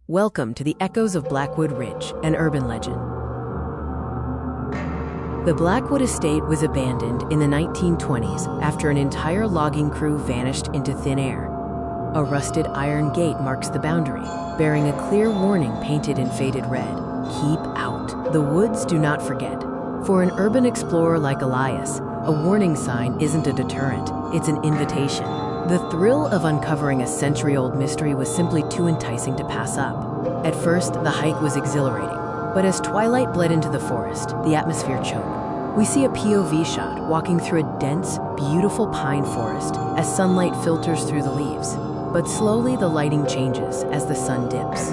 Welcome to the echoes of Blackwood Ridge, an urban legend. The Blackwood Estate was abandoned in the 1920s after an entire logging crew vanished into thin air. A rusted iron gate marks the boundary, bearing a clear warning painted in faded red: "Keep out. The woods do not forget." For an urban explorer like Elias, a warning sign isn't a deterrent, it's an invitation. The thrill of uncovering a century-old mystery was simply too enticing to pass up. At first, the hike was exhilarating, but as twilight bled into the forest, the atmosphere choked. We see a POV shot walking through a dense, beautiful pine forest as sunlight filters through the leaves. But slowly the lighting changes as the sun dips.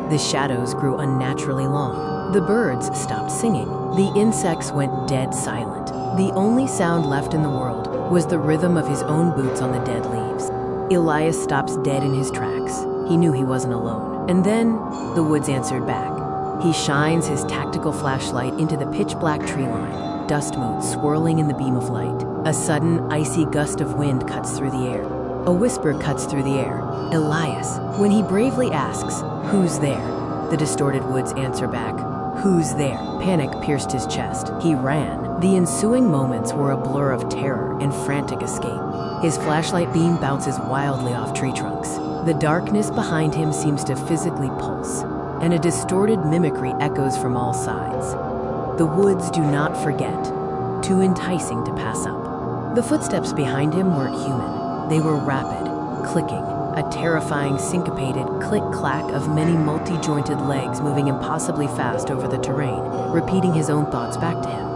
The shadows grew unnaturally long. The birds stopped singing. The insects went dead silent. The only sound left in the world was the rhythm of his own boots on the dead leaves. Elias stops dead in his tracks. He knew he wasn't alone. And then, the woods answered back. He shines his tactical flashlight into the pitch-black tree line, dust motes swirling in the beam of light. A sudden, icy gust of wind cuts through the air. A whisper cuts through the air: "Elias." When he bravely asks, "Who's there?" the distorted woods answer back, "Who's there?" Panic pierced his chest. He ran. The ensuing moments were a blur of terror and frantic escape. His flashlight beam bounces wildly off tree trunks. The darkness behind him seems to physically pulse, and a distorted mimicry echoes from all sides. The woods do not forget. Too enticing to pass up. The footsteps behind him weren't human. They were rapid, clicking, a terrifying syncopated click-clack of many multi-jointed legs moving impossibly fast over the terrain, repeating his own thoughts back to him.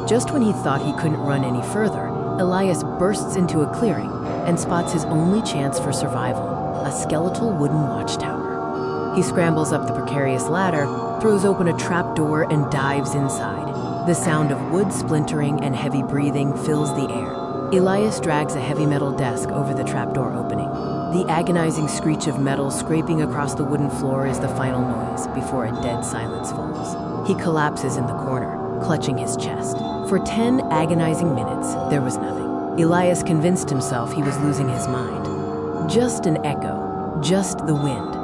Just when he thought he couldn't run any further, Elias bursts into a clearing and spots his only chance for survival: a skeletal wooden watchtower. He scrambles up the precarious ladder, throws open a trap door, and dives inside. The sound of wood splintering and heavy breathing fills the air. Elias drags a heavy metal desk over the trapdoor opening. The agonizing screech of metal scraping across the wooden floor is the final noise before a dead silence falls. He collapses in the corner, clutching his chest. For 10 agonizing minutes, there was nothing. Elias convinced himself he was losing his mind. Just an echo, just the wind.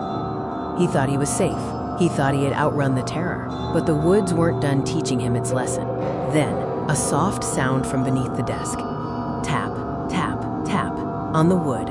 He thought he was safe. He thought he had outrun the terror, but the woods weren't done teaching him its lesson. Then, a soft sound from beneath the desk. Tap, tap, tap, on the wood.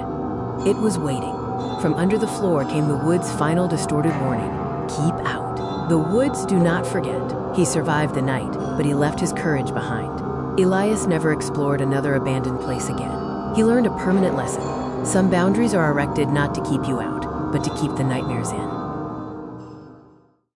It was waiting. From under the floor came the wood's final distorted warning: "Keep out." The woods do not forget. He survived the night, but he left his courage behind. Elias never explored another abandoned place again. He learned a permanent lesson. Some boundaries are erected not to keep you out, but to keep the nightmares in.